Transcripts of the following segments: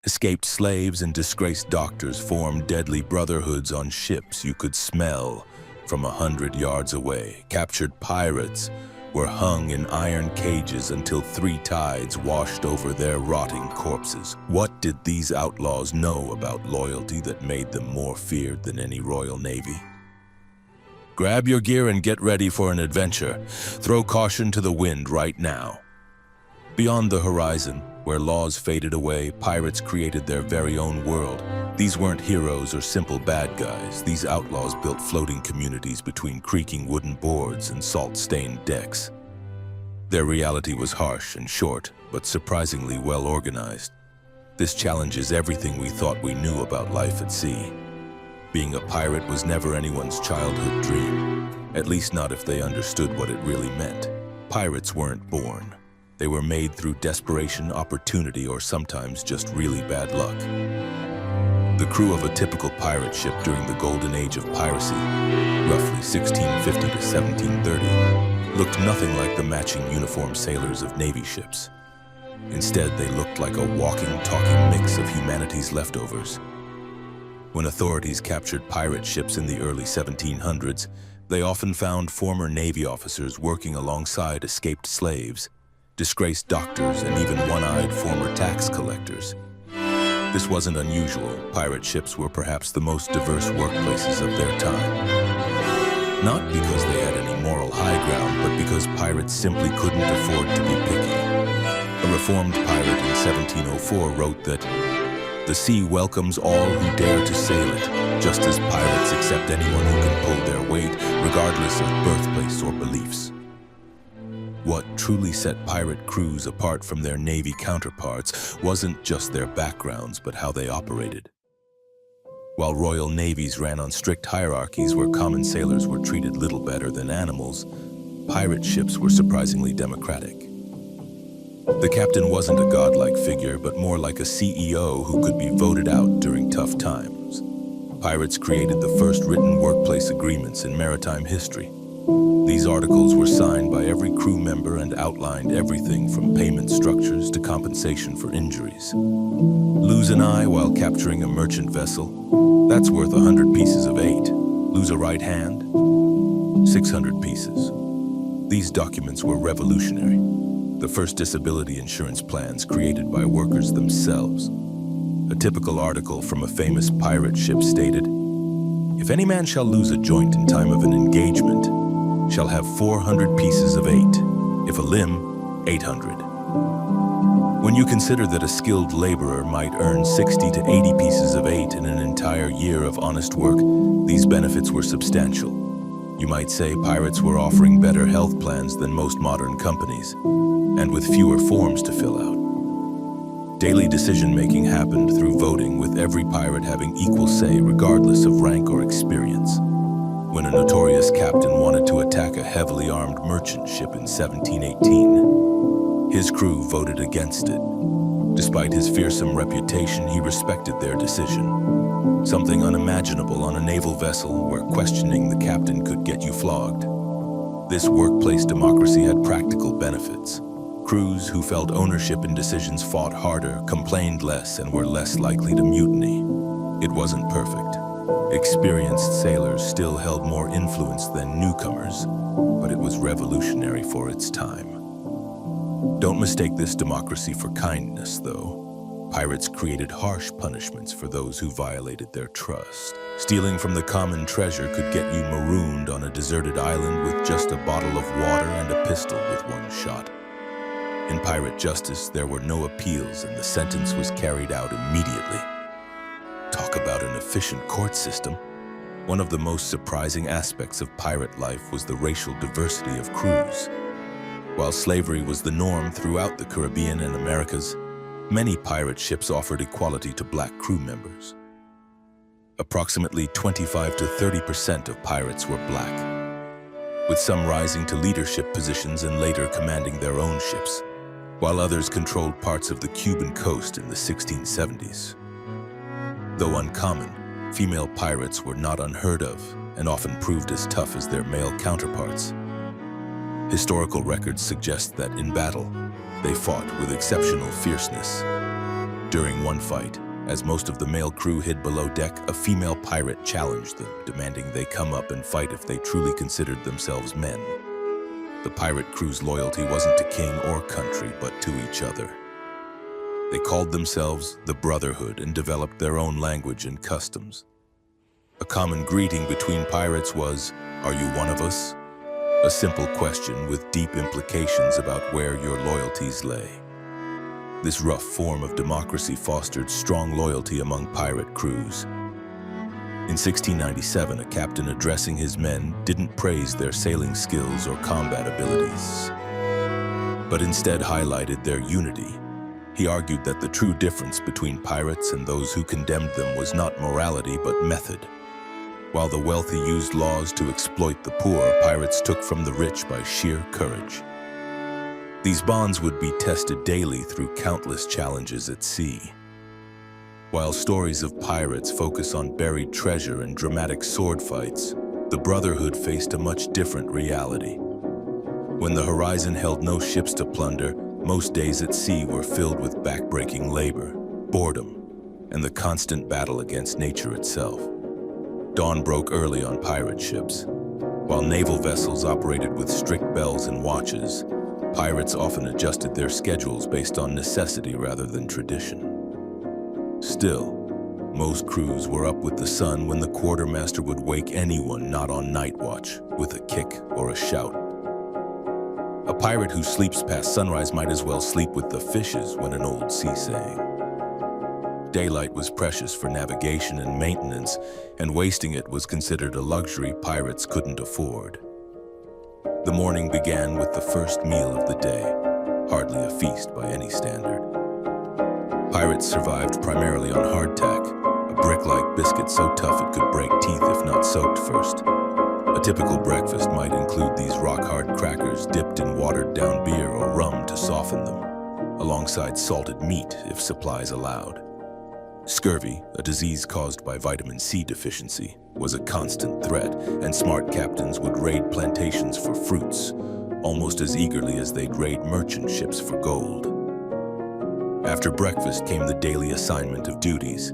Escaped slaves and disgraced doctors formed deadly brotherhoods on ships you could smell from 100 yards away. Captured pirates were hung in iron cages until 3 tides washed over their rotting corpses. What did these outlaws know about loyalty that made them more feared than any Royal Navy? Grab your gear and get ready for an adventure. Throw caution to the wind right now. Beyond the horizon, where laws faded away, pirates created their very own world. These weren't heroes or simple bad guys. These outlaws built floating communities between creaking wooden boards and salt-stained decks. Their reality was harsh and short, but surprisingly well organized. This challenges everything we thought we knew about life at sea. Being a pirate was never anyone's childhood dream, at least not if they understood what it really meant. Pirates weren't born. They were made through desperation, opportunity, or sometimes just really bad luck. The crew of a typical pirate ship during the golden age of piracy, roughly 1650 to 1730, looked nothing like the matching uniformed sailors of Navy ships. Instead, they looked like a walking, talking mix of humanity's leftovers. When authorities captured pirate ships in the early 1700s, they often found former Navy officers working alongside escaped slaves, disgraced doctors, and even one-eyed former tax collectors. This wasn't unusual. Pirate ships were perhaps the most diverse workplaces of their time. Not because they had any moral high ground, but because pirates simply couldn't afford to be picky. A reformed pirate in 1704 wrote that, "The sea welcomes all who dare to sail it, just as pirates accept anyone who can pull their weight, regardless of birthplace or beliefs." What truly set pirate crews apart from their Navy counterparts wasn't just their backgrounds, but how they operated. While Royal Navies ran on strict hierarchies where common sailors were treated little better than animals, pirate ships were surprisingly democratic. The captain wasn't a godlike figure, but more like a CEO who could be voted out during tough times. Pirates created the first written workplace agreements in maritime history. These articles were signed by every crew member and outlined everything from payment structures to compensation for injuries. Lose an eye while capturing a merchant vessel, that's worth 100 pieces of 8. Lose a right hand, 600 pieces. These documents were revolutionary. The first disability insurance plans created by workers themselves. A typical article from a famous pirate ship stated, "If any man shall lose a joint in time of an engagement, shall have 400 pieces of 8, if a limb, 800. When you consider that a skilled laborer might earn 60 to 80 pieces of 8 in an entire year of honest work, these benefits were substantial. You might say pirates were offering better health plans than most modern companies, and with fewer forms to fill out. Daily decision-making happened through voting, with every pirate having equal say regardless of rank or experience. When a notorious captain wanted to attack a heavily armed merchant ship in 1718, his crew voted against it. Despite his fearsome reputation, he respected their decision. Something unimaginable on a naval vessel where questioning the captain could get you flogged. This workplace democracy had practical benefits. Crews who felt ownership in decisions fought harder, complained less, and were less likely to mutiny. It wasn't perfect. Experienced sailors still held more influence than newcomers, but it was revolutionary for its time. Don't mistake this democracy for kindness, though. Pirates created harsh punishments for those who violated their trust. Stealing from the common treasure could get you marooned on a deserted island with just a bottle of water and a pistol with one shot. In pirate justice, there were no appeals, and the sentence was carried out immediately. Talk about an efficient court system. One of the most surprising aspects of pirate life was the racial diversity of crews. While slavery was the norm throughout the Caribbean and Americas, many pirate ships offered equality to black crew members. Approximately 25 to 30% of pirates were black, with some rising to leadership positions and later commanding their own ships, while others controlled parts of the Cuban coast in the 1670s. Though uncommon, female pirates were not unheard of and often proved as tough as their male counterparts. Historical records suggest that in battle, they fought with exceptional fierceness. During one fight, as most of the male crew hid below deck, a female pirate challenged them, demanding they come up and fight if they truly considered themselves men. The pirate crew's loyalty wasn't to king or country, but to each other. They called themselves the Brotherhood and developed their own language and customs. A common greeting between pirates was, "Are you one of us?" A simple question with deep implications about where your loyalties lay. This rough form of democracy fostered strong loyalty among pirate crews. In 1697, a captain addressing his men didn't praise their sailing skills or combat abilities, but instead highlighted their unity. He argued that the true difference between pirates and those who condemned them was not morality but method. While the wealthy used laws to exploit the poor, pirates took from the rich by sheer courage. These bonds would be tested daily through countless challenges at sea. While stories of pirates focus on buried treasure and dramatic sword fights, the Brotherhood faced a much different reality. When the horizon held no ships to plunder, most days at sea were filled with backbreaking labor, boredom, and the constant battle against nature itself. Dawn broke early on pirate ships. While naval vessels operated with strict bells and watches, pirates often adjusted their schedules based on necessity rather than tradition. Still, most crews were up with the sun when the quartermaster would wake anyone not on night watch with a kick or a shout. A pirate who sleeps past sunrise might as well sleep with the fishes, went an old sea saying. Daylight was precious for navigation and maintenance, and wasting it was considered a luxury pirates couldn't afford. The morning began with the first meal of the day, hardly a feast by any standard. Pirates survived primarily on hardtack, a brick-like biscuit so tough it could break teeth if not soaked first. A typical breakfast might include these rock-hard crackers dipped in watered-down beer or rum to soften them, alongside salted meat if supplies allowed. Scurvy, a disease caused by vitamin C deficiency, was a constant threat, and smart captains would raid plantations for fruits, almost as eagerly as they'd raid merchant ships for gold. After breakfast came the daily assignment of duties.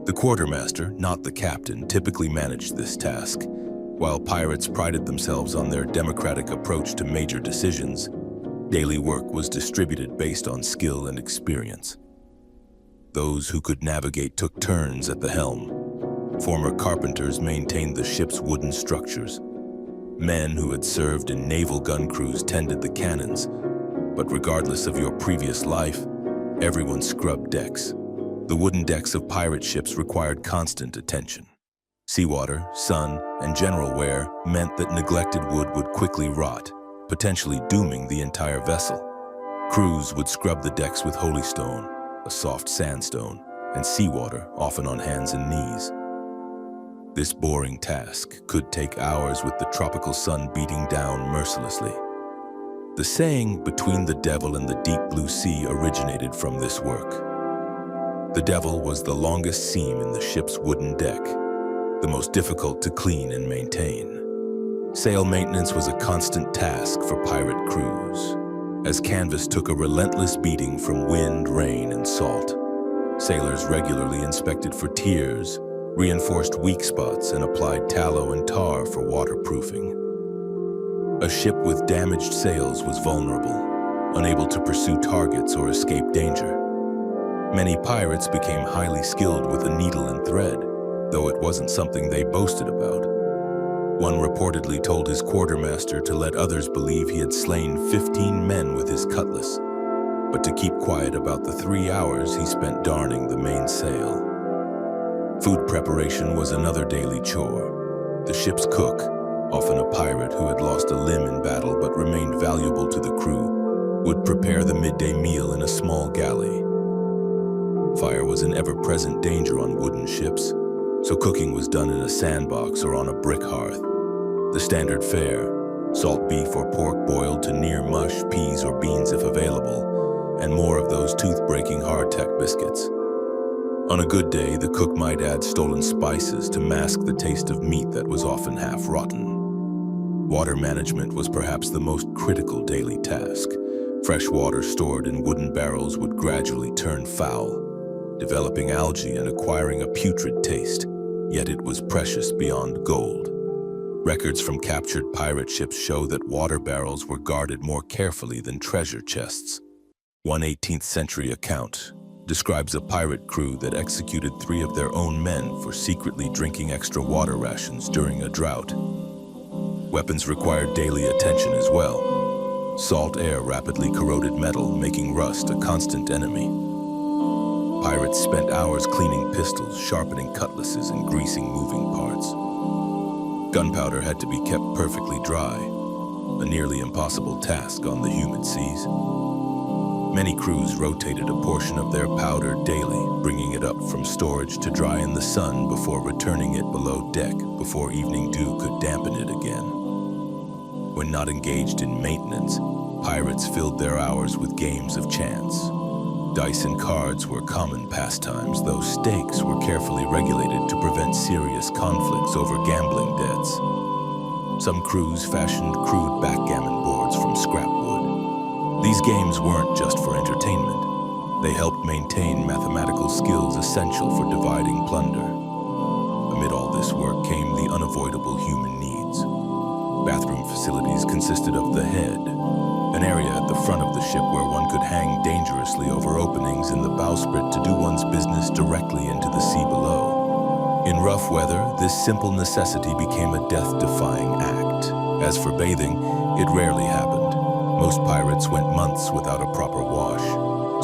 The quartermaster, not the captain, typically managed this task. While pirates prided themselves on their democratic approach to major decisions, daily work was distributed based on skill and experience. Those who could navigate took turns at the helm. Former carpenters maintained the ship's wooden structures. Men who had served in naval gun crews tended the cannons. But regardless of your previous life, everyone scrubbed decks. The wooden decks of pirate ships required constant attention. Seawater, sun, and general wear meant that neglected wood would quickly rot, potentially dooming the entire vessel. Crews would scrub the decks with holystone, a soft sandstone, and seawater, often on hands and knees. This boring task could take hours with the tropical sun beating down mercilessly. The saying, "between the devil and the deep blue sea," originated from this work. The devil was the longest seam in the ship's wooden deck, the most difficult to clean and maintain. Sail maintenance was a constant task for pirate crews, as canvas took a relentless beating from wind, rain, and salt. Sailors regularly inspected for tears, reinforced weak spots, and applied tallow and tar for waterproofing. A ship with damaged sails was vulnerable, unable to pursue targets or escape danger. Many pirates became highly skilled with a needle and thread, though it wasn't something they boasted about. One reportedly told his quartermaster to let others believe he had slain 15 men with his cutlass, but to keep quiet about the 3 hours he spent darning the mainsail. Food preparation was another daily chore. The ship's cook, often a pirate who had lost a limb in battle but remained valuable to the crew, would prepare the midday meal in a small galley. Fire was an ever-present danger on wooden ships, so cooking was done in a sandbox or on a brick hearth. The standard fare, salt beef or pork boiled to near mush, peas or beans if available, and more of those tooth-breaking hardtack biscuits. On a good day, the cook might add stolen spices to mask the taste of meat that was often half-rotten. Water management was perhaps the most critical daily task. Fresh water stored in wooden barrels would gradually turn foul, developing algae and acquiring a putrid taste, yet it was precious beyond gold. Records from captured pirate ships show that water barrels were guarded more carefully than treasure chests. One 18th century account describes a pirate crew that executed 3 of their own men for secretly drinking extra water rations during a drought. Weapons required daily attention as well. Salt air rapidly corroded metal, making rust a constant enemy. Pirates spent hours cleaning pistols, sharpening cutlasses, and greasing moving parts. Gunpowder had to be kept perfectly dry, a nearly impossible task on the humid seas. Many crews rotated a portion of their powder daily, bringing it up from storage to dry in the sun before returning it below deck before evening dew could dampen it again. When not engaged in maintenance, pirates filled their hours with games of chance. Dice and cards were common pastimes, though stakes were carefully regulated to prevent serious conflicts over gambling debts. Some crews fashioned crude backgammon boards from scrap wood. These games weren't just for entertainment. They helped maintain mathematical skills essential for dividing plunder. Amid all this work came the unavoidable human needs. Bathroom facilities consisted of the head, an area at the front of the ship where one could hang dangerously over openings in the bowsprit to do one's business directly into the sea below. In rough weather, this simple necessity became a death-defying act. As for bathing, it rarely happened. Most pirates went months without a proper wash.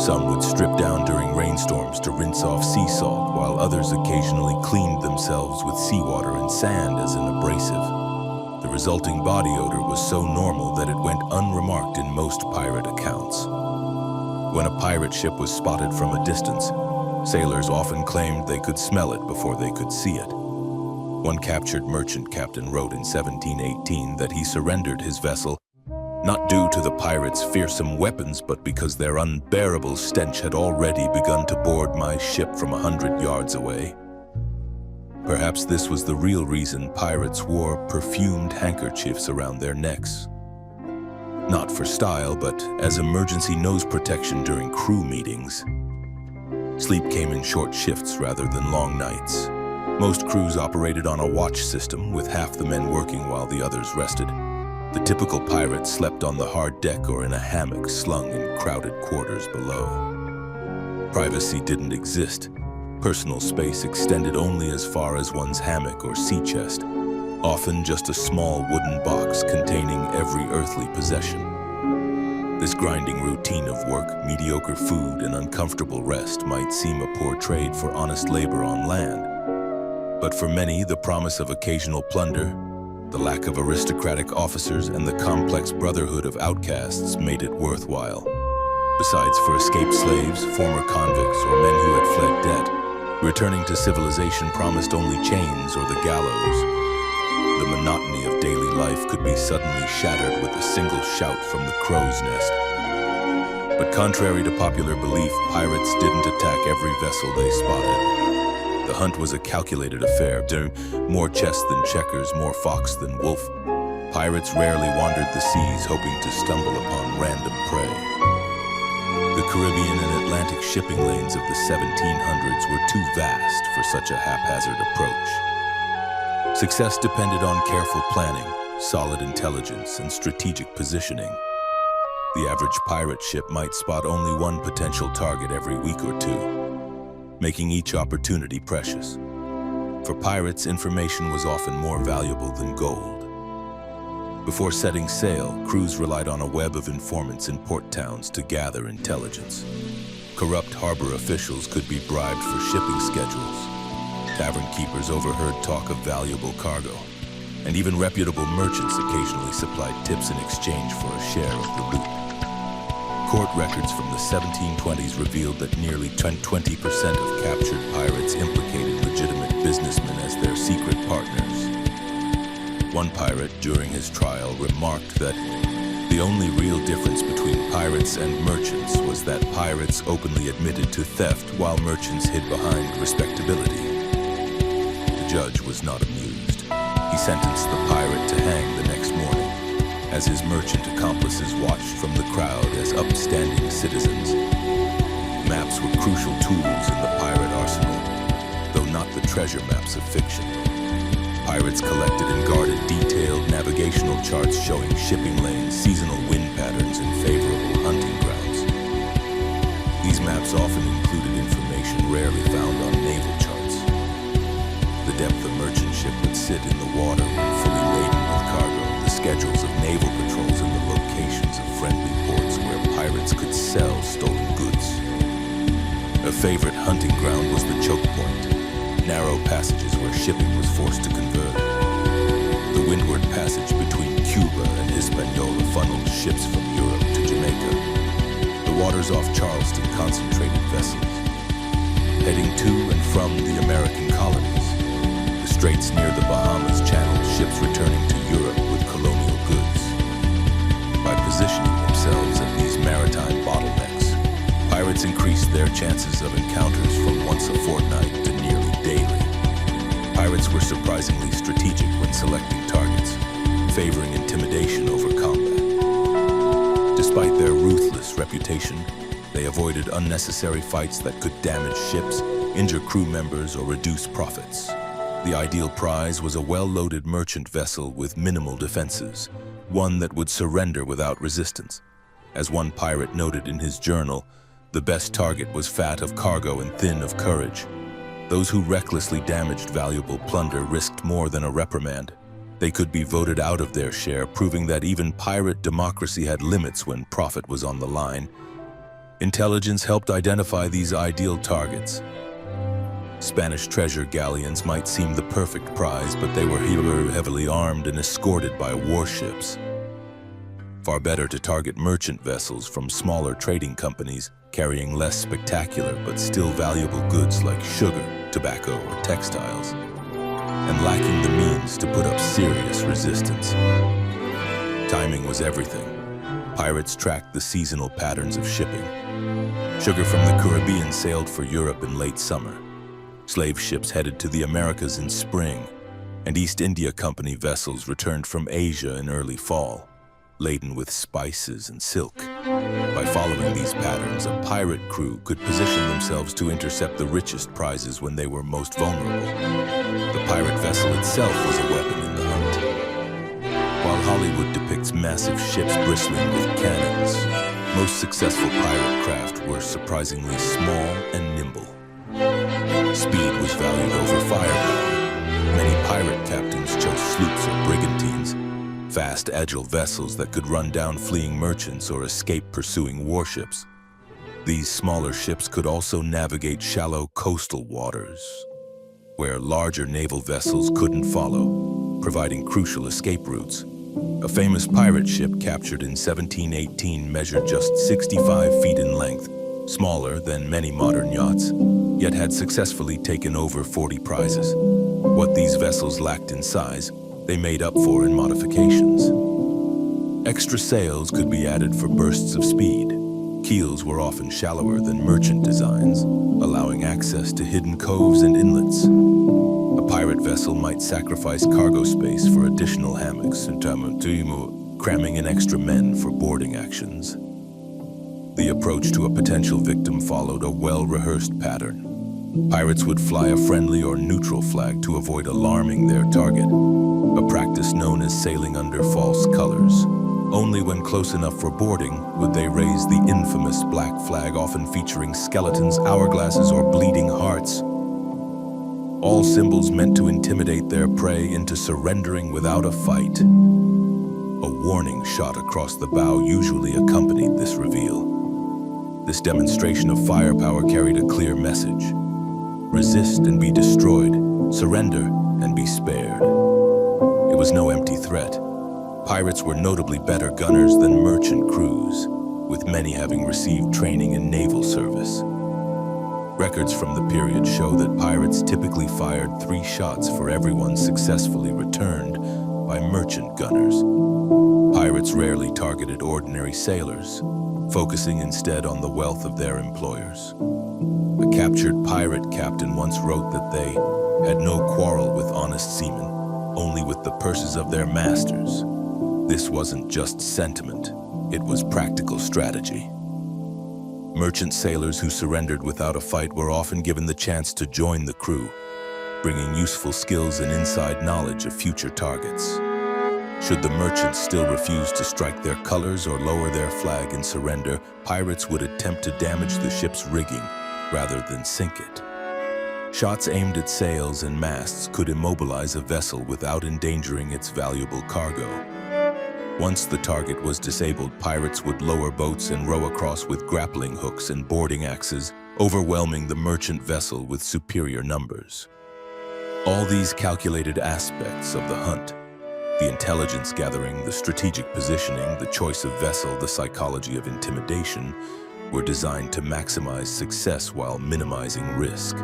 Some would strip down during rainstorms to rinse off sea salt, while others occasionally cleaned themselves with seawater and sand as an abrasive. The resulting body odor was so normal that it went unremarked in most pirate accounts. When a pirate ship was spotted from a distance, sailors often claimed they could smell it before they could see it. One captured merchant captain wrote in 1718 that he surrendered his vessel not due to the pirates' fearsome weapons, but because their unbearable stench had already begun to board my ship from 100 yards away. Perhaps this was the real reason pirates wore perfumed handkerchiefs around their necks. Not for style, but as emergency nose protection during crew meetings. Sleep came in short shifts rather than long nights. Most crews operated on a watch system, with half the men working while the others rested. The typical pirate slept on the hard deck or in a hammock slung in crowded quarters below. Privacy didn't exist. Personal space extended only as far as one's hammock or sea chest, often just a small wooden box containing every earthly possession. This grinding routine of work, mediocre food, and uncomfortable rest might seem a poor trade for honest labor on land. But for many, the promise of occasional plunder, the lack of aristocratic officers, and the complex brotherhood of outcasts made it worthwhile. Besides, for escaped slaves, former convicts, or men who had fled debt, returning to civilization promised only chains or the gallows. The monotony of daily life could be suddenly shattered with a single shout from the crow's nest. But contrary to popular belief, pirates didn't attack every vessel they spotted. The hunt was a calculated affair, more chess than checkers, more fox than wolf. Pirates rarely wandered the seas hoping to stumble upon random prey. The Caribbean and Atlantic shipping lanes of the 1700s were too vast for such a haphazard approach. Success depended on careful planning, solid intelligence, and strategic positioning. The average pirate ship might spot only one potential target every week or two, making each opportunity precious. For pirates, information was often more valuable than gold. Before setting sail, crews relied on a web of informants in port towns to gather intelligence. Corrupt harbor officials could be bribed for shipping schedules. Tavern keepers overheard talk of valuable cargo, and even reputable merchants occasionally supplied tips in exchange for a share of the loot. Court records from the 1720s revealed that nearly 20% of captured pirates implicated legitimate businessmen as their secret partners. One pirate, during his trial, remarked that the only real difference between pirates and merchants was that pirates openly admitted to theft while merchants hid behind respectability. The judge was not amused. He sentenced the pirate to hang the next morning, as his merchant accomplices watched from the crowd as upstanding citizens. Maps were crucial tools in the pirate arsenal, though not the treasure maps of fiction. Pirates collected and guarded detailed navigational charts showing shipping lanes, seasonal wind patterns, and favorable hunting grounds. These maps often included information rarely found on naval charts. The depth a merchant ship would sit in the water when fully laden with cargo, the schedules of naval patrols, and the locations of friendly ports where pirates could sell stolen goods. A favorite hunting ground was the choke point, narrow passages where shipping was forced to convert. The windward passage between Cuba and Hispaniola funneled ships from Europe to Jamaica. The waters off Charleston concentrated vessels, heading to and from the American colonies. The straits near the Bahamas channeled ships returning to Europe with colonial goods. By positioning themselves at these maritime bottlenecks, pirates increased their chances of encounters from once a fortnight to nearly daily. Pirates were surprisingly strategic when selecting targets, favoring intimidation over combat. Despite their ruthless reputation, they avoided unnecessary fights that could damage ships, injure crew members, or reduce profits. The ideal prize was a well-loaded merchant vessel with minimal defenses, one that would surrender without resistance. As one pirate noted in his journal, the best target was fat of cargo and thin of courage. Those who recklessly damaged valuable plunder risked more than a reprimand. They could be voted out of their share, proving that even pirate democracy had limits when profit was on the line. Intelligence helped identify these ideal targets. Spanish treasure galleons might seem the perfect prize, but they were heavily armed and escorted by warships. Far better to target merchant vessels from smaller trading companies carrying less spectacular but still valuable goods like sugar, tobacco, or textiles, and lacking the means to put up serious resistance. Timing was everything. Pirates tracked the seasonal patterns of shipping. Sugar from the Caribbean sailed for Europe in late summer. Slave ships headed to the Americas in spring, and East India Company vessels returned from Asia in early fall, laden with spices and silk. By following these patterns, a pirate crew could position themselves to intercept the richest prizes when they were most vulnerable. The pirate vessel itself was a weapon in the hunt. While Hollywood depicts massive ships bristling with cannons, most successful pirate craft were surprisingly small and nimble. Speed was valued over firepower. Many pirate captains chose sloops or brigantines, fast, agile vessels that could run down fleeing merchants or escape pursuing warships. These smaller ships could also navigate shallow coastal waters, where larger naval vessels couldn't follow, providing crucial escape routes. A famous pirate ship captured in 1718 measured just 65 feet in length, smaller than many modern yachts, yet had successfully taken over 40 prizes. What these vessels lacked in size, they made up for in modifications. Extra sails could be added for bursts of speed. Keels were often shallower than merchant designs, allowing access to hidden coves and inlets. A pirate vessel might sacrifice cargo space for additional hammocks, cramming in extra men for boarding actions. The approach to a potential victim followed a well-rehearsed pattern. Pirates would fly a friendly or neutral flag to avoid alarming their target, a practice known as sailing under false colors. Only when close enough for boarding would they raise the infamous black flag, often featuring skeletons, hourglasses, or bleeding hearts. All symbols meant to intimidate their prey into surrendering without a fight. A warning shot across the bow usually accompanied this reveal. This demonstration of firepower carried a clear message: resist and be destroyed, surrender and be spared. It was no empty threat. Pirates were notably better gunners than merchant crews, with many having received training in naval service. Records from the period show that pirates typically fired 3 shots for every one successfully returned by merchant gunners. Pirates rarely targeted ordinary sailors, focusing instead on the wealth of their employers. A captured pirate captain once wrote that they had no quarrel with honest seamen, only with the purses of their masters. This wasn't just sentiment, it was practical strategy. Merchant sailors who surrendered without a fight were often given the chance to join the crew, bringing useful skills and inside knowledge of future targets. Should the merchants still refuse to strike their colors or lower their flag in surrender, pirates would attempt to damage the ship's rigging rather than sink it. Shots aimed at sails and masts could immobilize a vessel without endangering its valuable cargo. Once the target was disabled, pirates would lower boats and row across with grappling hooks and boarding axes, overwhelming the merchant vessel with superior numbers. All these calculated aspects of the hunt, the intelligence gathering, the strategic positioning, the choice of vessel, the psychology of intimidation, were designed to maximize success while minimizing risk.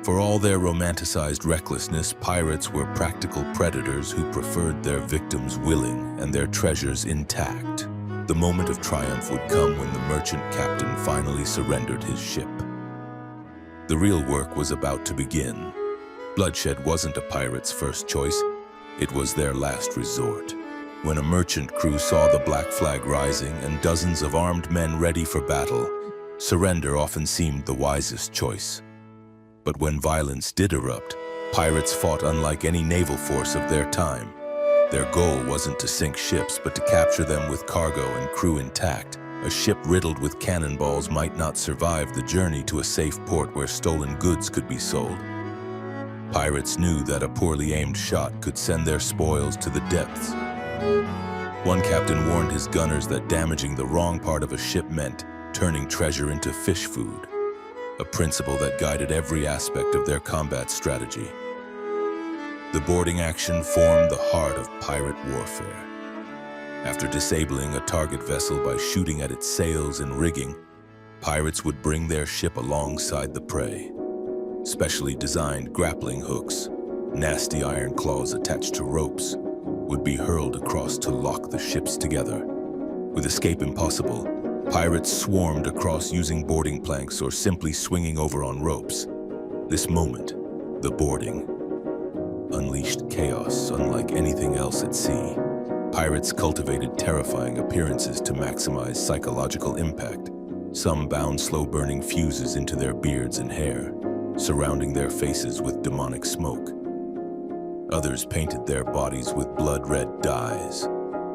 For all their romanticized recklessness, pirates were practical predators who preferred their victims willing and their treasures intact. The moment of triumph would come when the merchant captain finally surrendered his ship. The real work was about to begin. Bloodshed wasn't a pirate's first choice, it was their last resort. When a merchant crew saw the black flag rising and dozens of armed men ready for battle, surrender often seemed the wisest choice. But when violence did erupt, pirates fought unlike any naval force of their time. Their goal wasn't to sink ships, but to capture them with cargo and crew intact. A ship riddled with cannonballs might not survive the journey to a safe port where stolen goods could be sold. Pirates knew that a poorly aimed shot could send their spoils to the depths. One captain warned his gunners that damaging the wrong part of a ship meant turning treasure into fish food, a principle that guided every aspect of their combat strategy. The boarding action formed the heart of pirate warfare. After disabling a target vessel by shooting at its sails and rigging, pirates would bring their ship alongside the prey. Specially designed grappling hooks, nasty iron claws attached to ropes, would be hurled across to lock the ships together. With escape impossible, pirates swarmed across using boarding planks or simply swinging over on ropes. This moment, the boarding, unleashed chaos unlike anything else at sea. Pirates cultivated terrifying appearances to maximize psychological impact. Some bound slow-burning fuses into their beards and hair, surrounding their faces with demonic smoke. Others painted their bodies with blood-red dyes.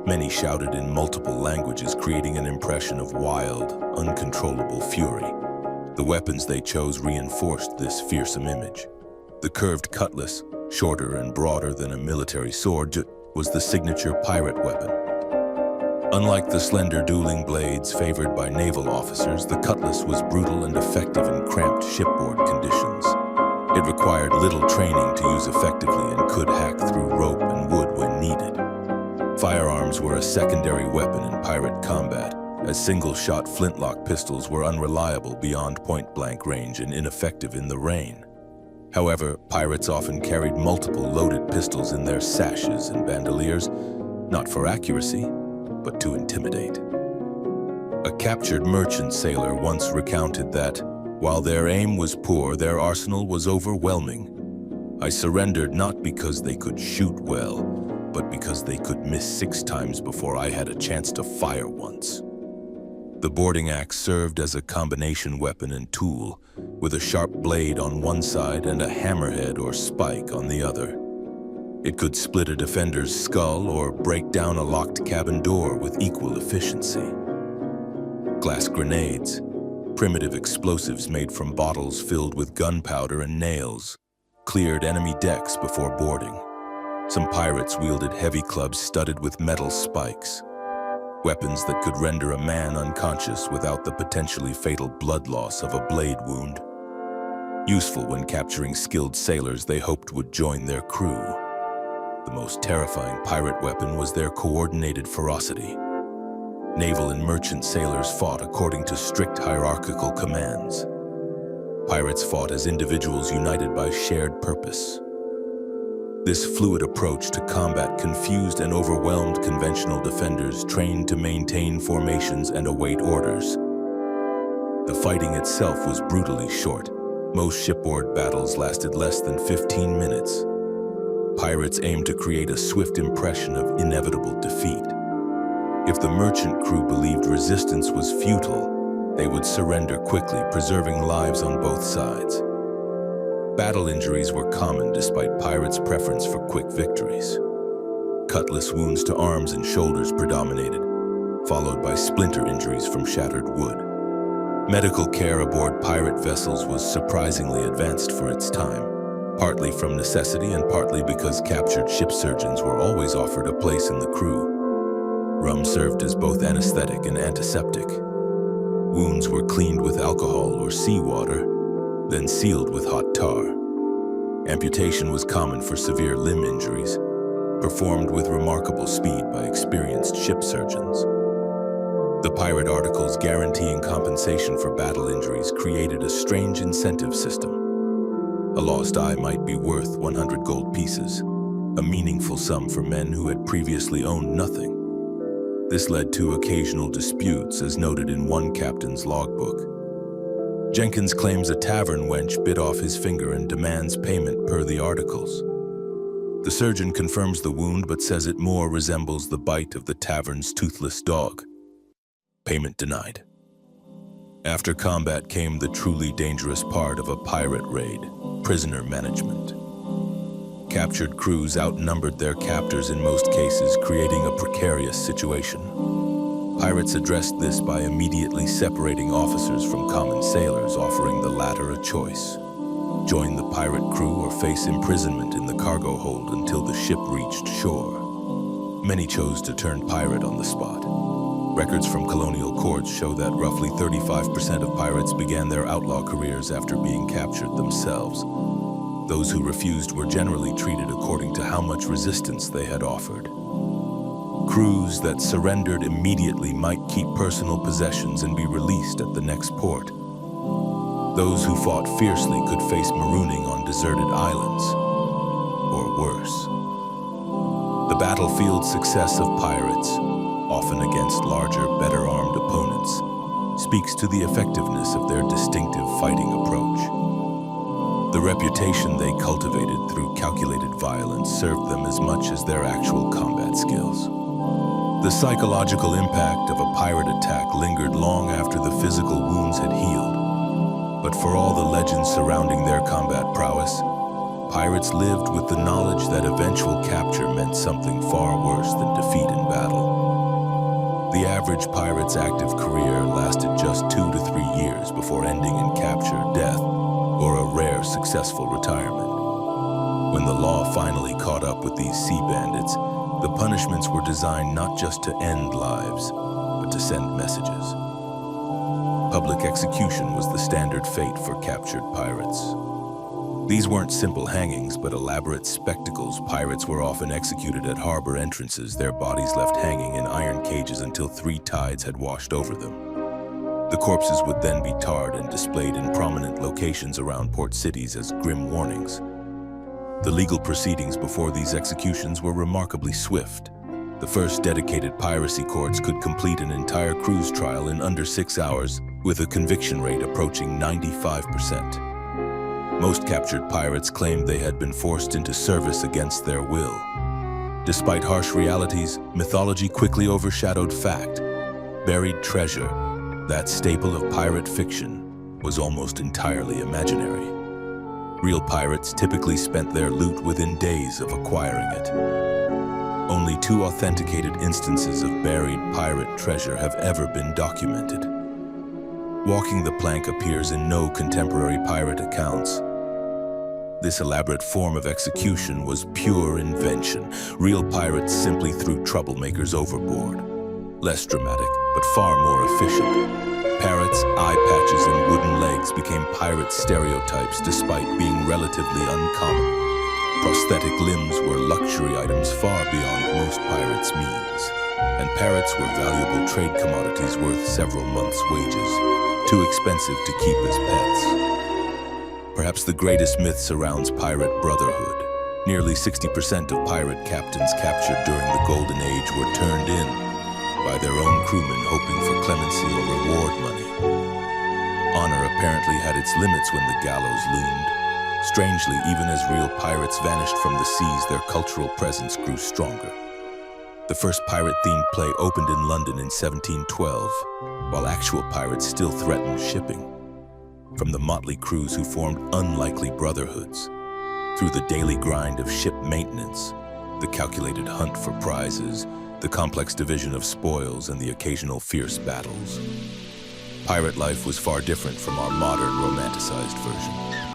Many shouted in multiple languages, creating an impression of wild, uncontrollable fury. The weapons they chose reinforced this fearsome image. The curved cutlass, shorter and broader than a military sword, was the signature pirate weapon. Unlike the slender dueling blades favored by naval officers, the cutlass was brutal and effective in cramped shipboard conditions. It required little training to use effectively and could hack through rope and wood when needed. Firearms were a secondary weapon in pirate combat, as single-shot flintlock pistols were unreliable beyond point-blank range and ineffective in the rain. However, pirates often carried multiple loaded pistols in their sashes and bandoliers, not for accuracy, but to intimidate. A captured merchant sailor once recounted that, while their aim was poor, their arsenal was overwhelming. I surrendered not because they could shoot well, but because they could miss 6 times before I had a chance to fire once. The boarding axe served as a combination weapon and tool, with a sharp blade on one side and a hammerhead or spike on the other. It could split a defender's skull or break down a locked cabin door with equal efficiency. Glass grenades, primitive explosives made from bottles filled with gunpowder and nails, cleared enemy decks before boarding. Some pirates wielded heavy clubs studded with metal spikes, weapons that could render a man unconscious without the potentially fatal blood loss of a blade wound. Useful when capturing skilled sailors they hoped would join their crew. The most terrifying pirate weapon was their coordinated ferocity. Naval and merchant sailors fought according to strict hierarchical commands. Pirates fought as individuals united by shared purpose. This fluid approach to combat confused and overwhelmed conventional defenders trained to maintain formations and await orders. The fighting itself was brutally short. Most shipboard battles lasted less than 15 minutes. Pirates aimed to create a swift impression of inevitable defeat. If the merchant crew believed resistance was futile, they would surrender quickly, preserving lives on both sides. Battle injuries were common despite pirates' preference for quick victories. Cutlass wounds to arms and shoulders predominated, followed by splinter injuries from shattered wood. Medical care aboard pirate vessels was surprisingly advanced for its time, partly from necessity and partly because captured ship surgeons were always offered a place in the crew. Rum served as both anesthetic and antiseptic. Wounds were cleaned with alcohol or seawater, then sealed with hot tar. Amputation was common for severe limb injuries, performed with remarkable speed by experienced ship surgeons. The pirate articles guaranteeing compensation for battle injuries created a strange incentive system. A lost eye might be worth 100 gold pieces, a meaningful sum for men who had previously owned nothing. This led to occasional disputes, as noted in one captain's logbook. Jenkins claims a tavern wench bit off his finger and demands payment per the articles. The surgeon confirms the wound but says it more resembles the bite of the tavern's toothless dog. Payment denied. After combat came the truly dangerous part of a pirate raid, prisoner management. Captured crews outnumbered their captors in most cases, creating a precarious situation. Pirates addressed this by immediately separating officers from common sailors, offering the latter a choice: join the pirate crew or face imprisonment in the cargo hold until the ship reached shore. Many chose to turn pirate on the spot. Records from colonial courts show that roughly 35% of pirates began their outlaw careers after being captured themselves. Those who refused were generally treated according to how much resistance they had offered. Crews that surrendered immediately might keep personal possessions and be released at the next port. Those who fought fiercely could face marooning on deserted islands, or worse. The battlefield success of pirates, often against larger, better-armed opponents, speaks to the effectiveness of their distinctive fighting approach. The reputation they cultivated through calculated violence served them as much as their actual combat skills. The psychological impact of a pirate attack lingered long after the physical wounds had healed. But for all the legends surrounding their combat prowess, pirates lived with the knowledge that eventual capture meant something far worse than defeat in battle. The average pirate's active career lasted just 2 to 3 years before ending in capture, death, or a rare successful retirement. When the law finally caught up with these sea bandits, the punishments were designed not just to end lives, but to send messages. Public execution was the standard fate for captured pirates. These weren't simple hangings, but elaborate spectacles. Pirates were often executed at harbor entrances, their bodies left hanging in iron cages until 3 tides had washed over them. The corpses would then be tarred and displayed in prominent locations around port cities as grim warnings. The legal proceedings before these executions were remarkably swift. The first dedicated piracy courts could complete an entire cruise trial in under 6 hours, with a conviction rate approaching 95%. Most captured pirates claimed they had been forced into service against their will. Despite harsh realities, mythology quickly overshadowed fact. Buried treasure, that staple of pirate fiction, was almost entirely imaginary. Real pirates typically spent their loot within days of acquiring it. Only 2 authenticated instances of buried pirate treasure have ever been documented. Walking the plank appears in no contemporary pirate accounts. This elaborate form of execution was pure invention. Real pirates simply threw troublemakers overboard. Less dramatic, but far more efficient. Parrots, eye patches, and wooden legs became pirate stereotypes despite being relatively uncommon. Prosthetic limbs were luxury items far beyond most pirates' means, and parrots were valuable trade commodities worth several months' wages, too expensive to keep as pets. Perhaps the greatest myth surrounds pirate brotherhood. Nearly 60% of pirate captains captured during the Golden Age were turned in by their own crewmen hoping for clemency or reward money. Honor apparently had its limits when the gallows loomed. Strangely, even as real pirates vanished from the seas, their cultural presence grew stronger. The first pirate-themed play opened in London in 1712, while actual pirates still threatened shipping. From the motley crews who formed unlikely brotherhoods, through the daily grind of ship maintenance, the calculated hunt for prizes, the complex division of spoils, and the occasional fierce battles. Pirate life was far different from our modern romanticized version.